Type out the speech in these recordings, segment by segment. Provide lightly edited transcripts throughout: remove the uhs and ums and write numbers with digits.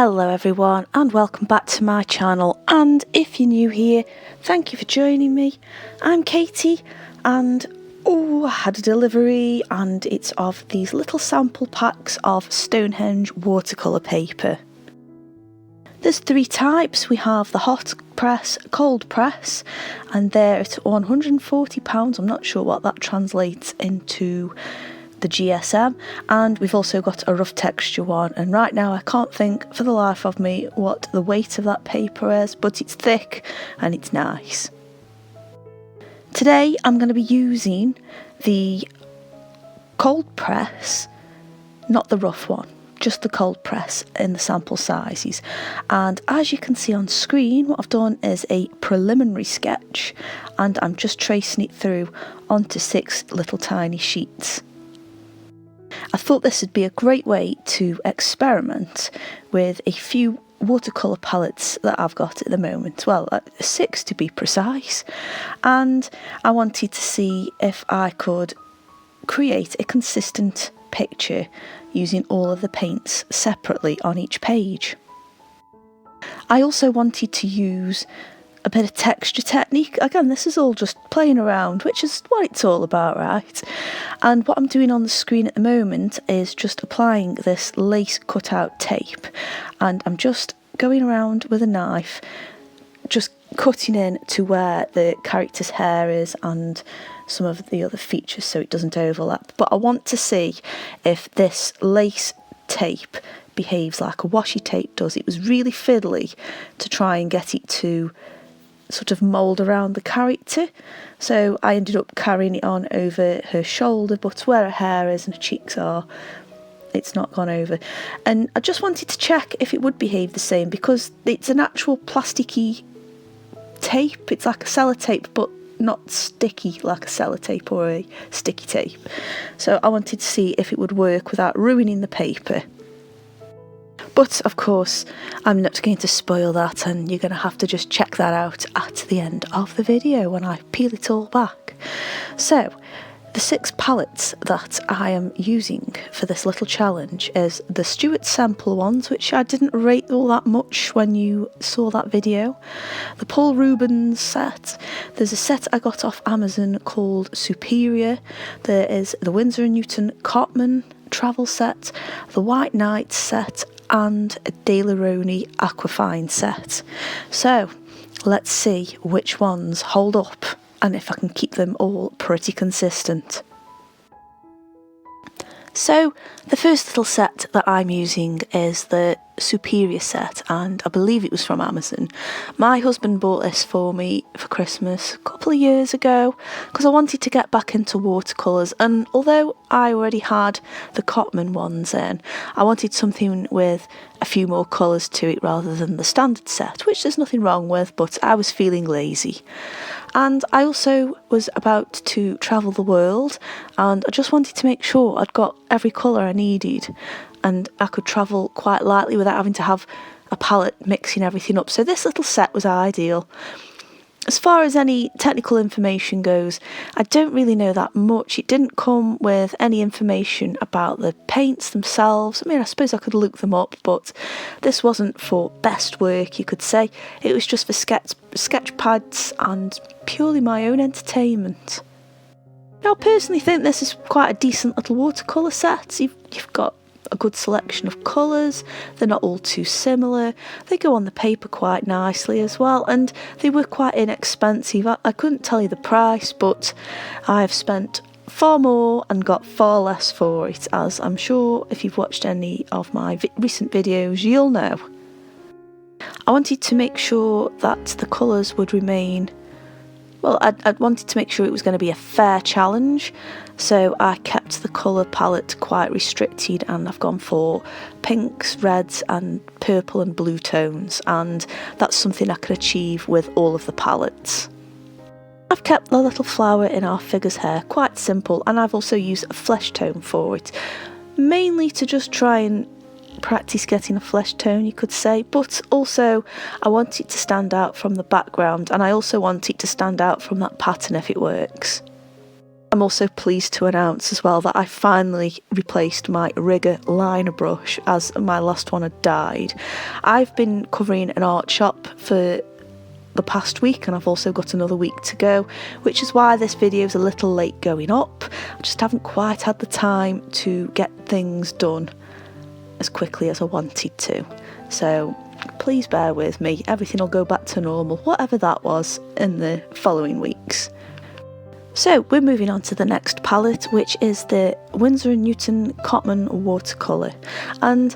Hello everyone and welcome back to my channel, and if you're new here, thank you for joining me. I'm Katie and I had a delivery and it's of these little sample packs of Stonehenge watercolour paper. There's three types. We have the hot press, cold press, and they're at £140. I'm not sure what that translates into the GSM, and we've also got a rough texture one, and right now I can't think for the life of me what the weight of that paper is, but it's thick and it's nice. Today I'm going to be using the cold press, not the rough one, just the cold press in the sample sizes, and as you can see on screen, what I've done is a preliminary sketch and I'm just tracing it through onto 6 little tiny sheets. I thought this would be a great way to experiment with a few watercolour palettes that I've got at the moment, well 6 to be precise, and I wanted to see if I could create a consistent picture using all of the paints separately on each page. I also wanted to use a bit of texture technique. Again, this is all just playing around, which is what it's all about, right? And what I'm doing on the screen at the moment is just applying this lace cutout tape, and I'm just going around with a knife, just cutting in to where the character's hair is and some of the other features so it doesn't overlap. But I want to see if this lace tape behaves like a washi tape does. It was really fiddly to try and get it to sort of mould around the character, so I ended up carrying it on over her shoulder, but where her hair is and her cheeks are, it's not gone over. And I just wanted to check if it would behave the same, because it's an actual plasticky tape. It's like a sellotape but not sticky like a sellotape or a sticky tape, so I wanted to see if it would work without ruining the paper. But of course I'm not going to spoil that, and you're going to have to just check that out at the end of the video when I peel it all back. So the 6 palettes that I am using for this little challenge is the Stuart Semple ones, which I didn't rate all that much when you saw that video. The Paul Rubens set. There's a set I got off Amazon called Superior. There is the Winsor & Newton Cotman travel set, the White Knight set, and a Daler-Rowney Aquafine set. So let's see which ones hold up and if I can keep them all pretty consistent. So the first little set that I'm using is the Superior set, and I believe it was from Amazon. My husband bought this for me for Christmas a couple of years ago because I wanted to get back into watercolours, and although I already had the Cotman ones in, I wanted something with a few more colours to it rather than the standard set, which there's nothing wrong with, but I was feeling lazy. And I also was about to travel the world, and I just wanted to make sure I'd got every colour I needed and I could travel quite lightly without having to have a palette mixing everything up. So this little set was ideal. As far as any technical information goes, I don't really know that much. It didn't come with any information about the paints themselves. I mean, I suppose I could look them up, but this wasn't for best work, you could say. It was just for sketch pads and purely my own entertainment. Now, I personally think this is quite a decent little watercolour set. You've got a good selection of colours, they're not all too similar, they go on the paper quite nicely as well, and they were quite inexpensive. I couldn't tell you the price, but I've spent far more and got far less for it, as I'm sure if you've watched any of my recent videos you'll know. I wanted to make sure that the colours would remain, well, I wanted to make sure it was going to be a fair challenge, so I kept the colour palette quite restricted, and I've gone for pinks, reds and purple and blue tones, and that's something I can achieve with all of the palettes. I've kept the little flower in our figure's hair quite simple, and I've also used a flesh tone for it, mainly to just try and practice getting a flesh tone, you could say, but also I want it to stand out from the background, and I also want it to stand out from that pattern if it works. I'm also pleased to announce as well that I finally replaced my Rigger liner brush as my last one had died. I've been covering an art shop for the past week, and I've also got another week to go, which is why this video is a little late going up. I just haven't quite had the time to get things done as quickly as I wanted to. So please bear with me, everything will go back to normal, whatever that was, in the following weeks. So we're moving on to the next palette, which is the Winsor & Newton Cotman watercolour, and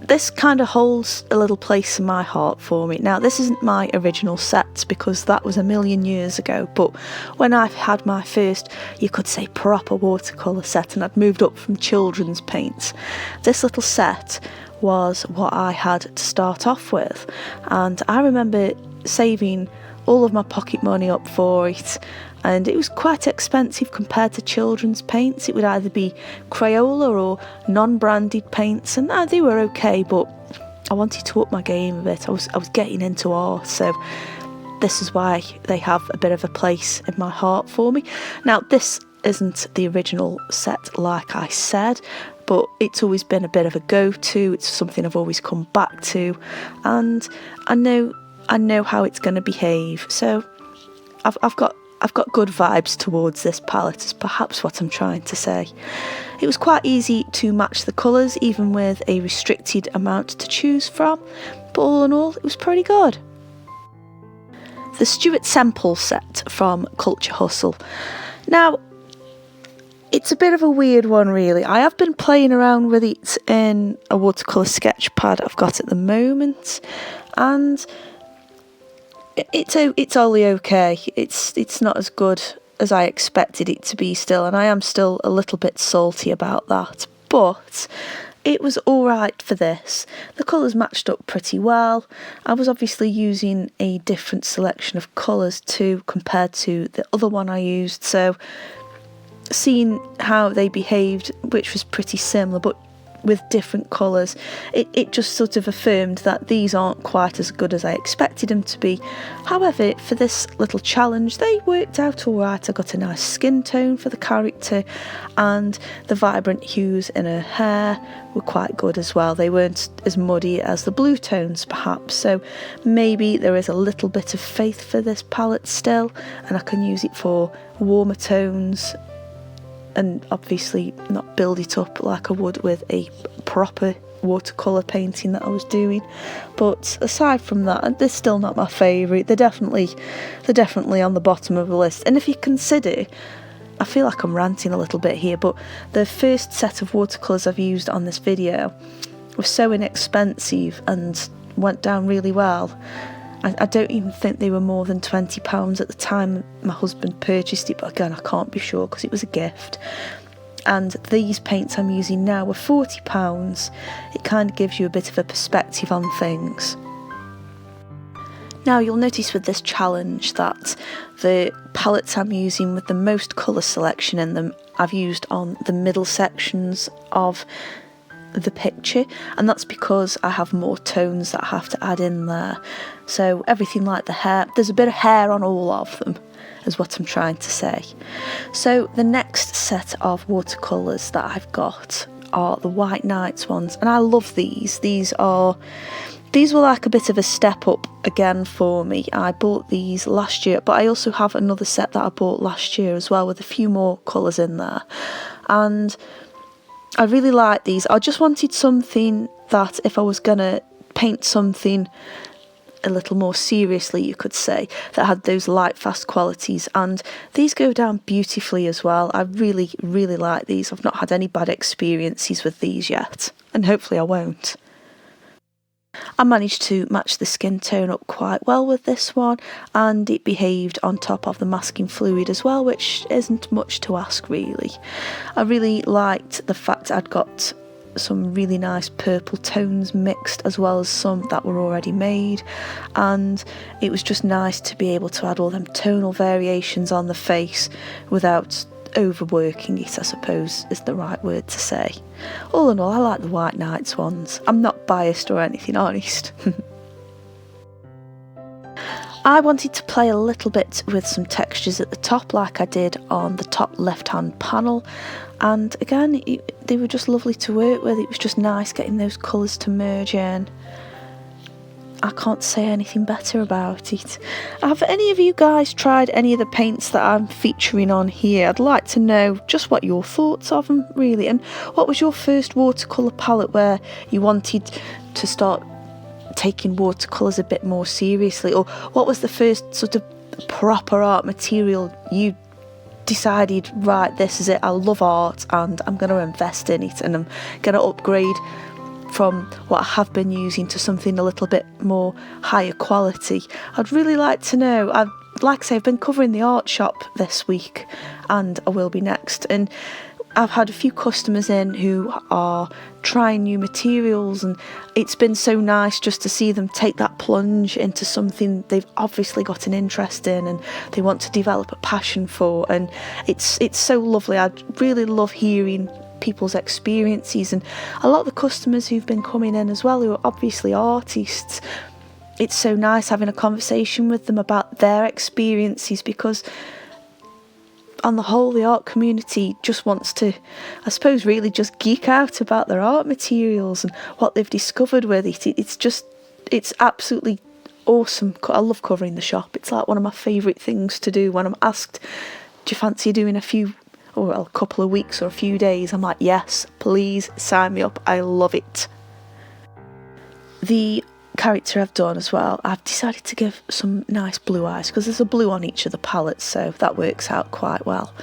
this kind of holds a little place in my heart for me. Now, this isn't my original set because that was a million years ago, but when I had my first, you could say, proper watercolour set, and I'd moved up from children's paints, this little set was what I had to start off with. And I remember saving all of my pocket money up for it, and it was quite expensive compared to children's paints. It would either be Crayola or non-branded paints, and they were okay, but I wanted to up my game a bit. I was getting into art, so this is why they have a bit of a place in my heart for me. Now, this isn't the original set, like I said, but it's always been a bit of a go-to. It's something I've always come back to, and I know how it's going to behave. So I've got good vibes towards this palette, is perhaps what I'm trying to say. It was quite easy to match the colours, even with a restricted amount to choose from, but all in all, it was pretty good. The Stuart Semple set from Culture Hustle. Now, it's a bit of a weird one, really. I have been playing around with it in a watercolour sketch pad I've got at the moment, and it's only okay. It's not as good as I expected it to be still, and I am still a little bit salty about that, but it was alright for this. The colours matched up pretty well. I was obviously using a different selection of colours too compared to the other one I used, so seeing how they behaved, which was pretty similar but with different colours, it just sort of affirmed that these aren't quite as good as I expected them to be. However, for this little challenge, they worked out alright. I got a nice skin tone for the character, and the vibrant hues in her hair were quite good as well. They weren't as muddy as the blue tones perhaps, so maybe there is a little bit of faith for this palette still, and I can use it for warmer tones and obviously not build it up like I would with a proper watercolour painting that I was doing. But aside from that, they're still not my favourite. They're definitely on the bottom of the list. And if you consider, I feel like I'm ranting a little bit here, but the first set of watercolours I've used on this video were so inexpensive and went down really well. I don't even think they were more than £20 at the time my husband purchased it, but again, I can't be sure because it was a gift. And these paints I'm using now were £40. It kind of gives you a bit of a perspective on things. Now, you'll notice with this challenge that the palettes I'm using with the most colour selection in them, I've used on the middle sections of the picture, and that's because I have more tones that I have to add in there. So everything like the hair, there's a bit of hair on all of them, is what I'm trying to say. So the next set of watercolours that I've got are the White Nights ones, and I love these. These were like a bit of a step up again for me. I bought these last year, but I also have another set that I bought last year as well with a few more colours in there, and I really like these. I just wanted something that if I was going to paint something a little more seriously, you could say, that had those light fast qualities, and these go down beautifully as well. I really like these. I've not had any bad experiences with these yet, and hopefully I won't. I managed to match the skin tone up quite well with this one, and it behaved on top of the masking fluid as well, which isn't much to ask really. I really liked the fact I'd got some really nice purple tones mixed as well as some that were already made, and it was just nice to be able to add all them tonal variations on the face without overworking it, I suppose is the right word to say. All in all, I like the White Nights ones. I'm not biased or anything, honest. I wanted to play a little bit with some textures at the top like I did on the top left hand panel, and again they were just lovely to work with. It was just nice getting those colours to merge in. I can't say anything better about it. Have any of you guys tried any of the paints that I'm featuring on here? I'd like to know just what your thoughts of them really, and what was your first watercolour palette where you wanted to start taking watercolours a bit more seriously, or what was the first sort of proper art material you decided, right, this is it, I love art and I'm going to invest in it and I'm going to upgrade from what I have been using to something a little bit more higher quality? I'd really like to know. Like I say, I've been covering the art shop this week and I will be next, and I've had a few customers in who are trying new materials, and it's been so nice just to see them take that plunge into something they've obviously got an interest in and they want to develop a passion for, and it's so lovely. I really love hearing people's experiences, and a lot of the customers who've been coming in as well who are obviously artists, it's so nice having a conversation with them about their experiences, because on the whole the art community just wants to, I suppose, really just geek out about their art materials and what they've discovered with it. It's absolutely awesome. I love covering the shop. It's like one of my favourite things to do. When I'm asked, do you fancy doing a couple of weeks or a few days, I'm like, yes, please sign me up. I love it. The character I've done as well, I've decided to give some nice blue eyes because there's a blue on each of the palettes, so that works out quite well.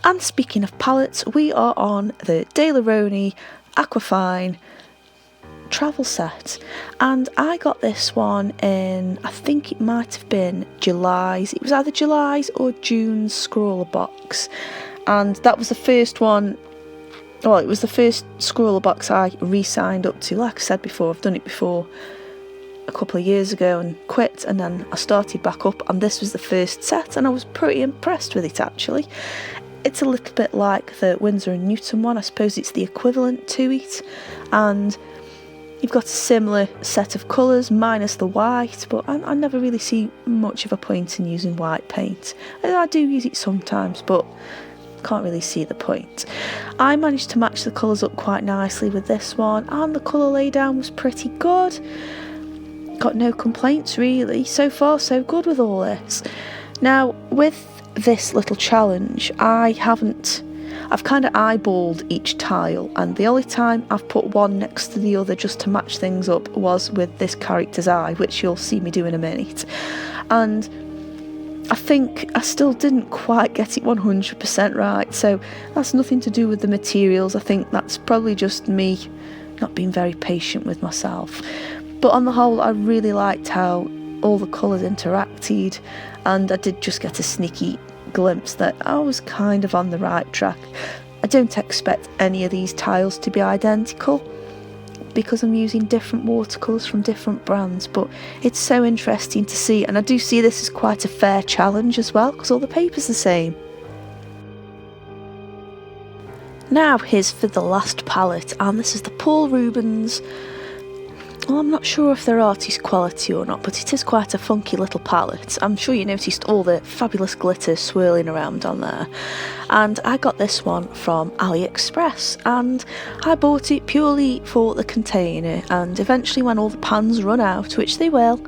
And speaking of palettes, we are on the Daler-Rowney Aquafine travel set, and I got this one in, I think it might have been July's, it was either July's or June's scroller box, and that was the first one. Well, it was the first scroller box I re-signed up to. Like I said before, I've done it before a couple of years ago and quit, and then I started back up, and this was the first set and I was pretty impressed with it actually. It's a little bit like the Winsor & Newton one, I suppose it's the equivalent to it, and you've got a similar set of colours minus the white, but I never really see much of a point in using white paint. I do use it sometimes, but can't really see the point. I managed to match the colours up quite nicely with this one, and the colour laydown was pretty good. Got no complaints really. So far so good with all this. Now with this little challenge, I've kind of eyeballed each tile, and the only time I've put one next to the other just to match things up was with this character's eye, which you'll see me do in a minute. And I think I still didn't quite get it 100% right, so that's nothing to do with the materials. I think that's probably just me not being very patient with myself. But on the whole, I really liked how all the colours interacted, and I did just get a sneaky glimpse that I was kind of on the right track. I don't expect any of these tiles to be identical because I'm using different watercolours from different brands, but it's so interesting to see, and I do see this as quite a fair challenge as well because all the paper's the same. Now here's for the last palette, and this is the Paul Rubens. Well, I'm not sure if they're artist quality or not, but it is quite a funky little palette. I'm sure you noticed all the fabulous glitter swirling around on there. And I got this one from AliExpress, and I bought it purely for the container, and eventually when all the pans run out, which they will,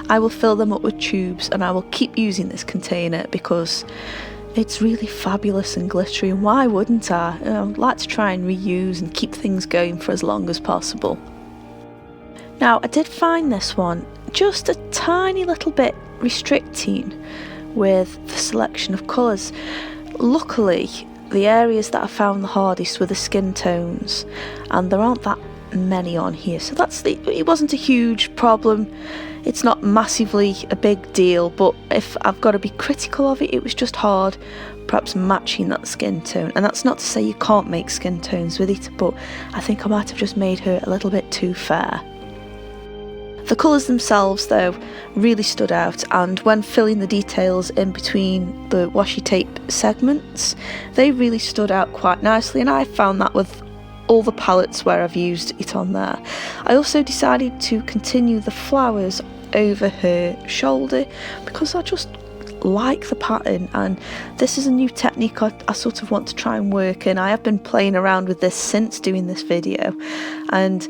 I will fill them up with tubes and I will keep using this container because it's really fabulous and glittery, and why wouldn't I? I'd like to try and reuse and keep things going for as long as possible. Now, I did find this one just a tiny little bit restricting with the selection of colours. Luckily, the areas that I found the hardest were the skin tones, and there aren't that many on here, so it wasn't a huge problem. It's not massively a big deal, but if I've got to be critical of it, it was just hard perhaps matching that skin tone. And that's not to say you can't make skin tones with it, but I think I might have just made her a little bit too fair. The colours themselves though really stood out, and when filling the details in between the washi tape segments, they really stood out quite nicely, and I found that with all the palettes where I've used it on there. I also decided to continue the flowers over her shoulder because I just like the pattern, and this is a new technique I sort of want to try and work in. I have been playing around with this since doing this video, and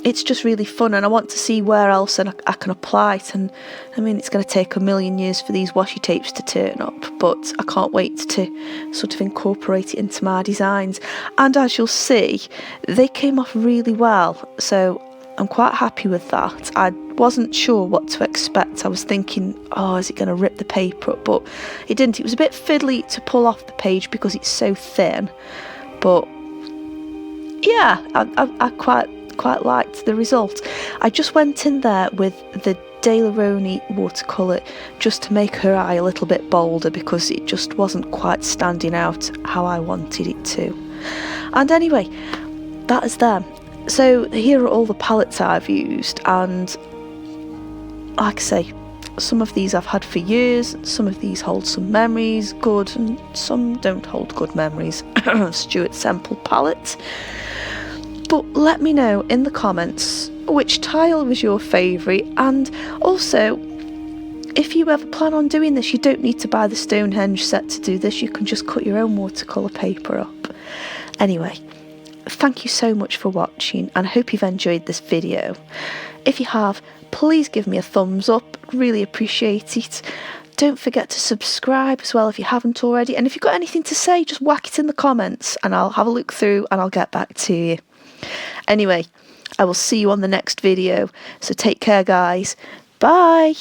it's just really fun, and I want to see where else I can apply it. And I mean, it's going to take a million years for these washi tapes to turn up, but I can't wait to sort of incorporate it into my designs. And as you'll see, they came off really well, so I'm quite happy with that. I wasn't sure what to expect. I was thinking, oh, is it going to rip the paper up? But it didn't. It was a bit fiddly to pull off the page because it's so thin. But yeah, I quite liked the result. I just went in there with the Daler-Rowney watercolour just to make her eye a little bit bolder because it just wasn't quite standing out how I wanted it to. And anyway, that is them. So here are all the palettes I've used, and like I say, some of these I've had for years, some of these hold some memories, good, and some don't hold good memories. Stuart Semple palette. But let me know in the comments which tile was your favourite, and also if you ever plan on doing this, you don't need to buy the Stonehenge set to do this, you can just cut your own watercolour paper up. Anyway, thank you so much for watching, and I hope you've enjoyed this video. If you have, please give me a thumbs up, really appreciate it. Don't forget to subscribe as well if you haven't already, and if you've got anything to say, just whack it in the comments and I'll have a look through and I'll get back to you. Anyway, I will see you on the next video, so take care guys, bye!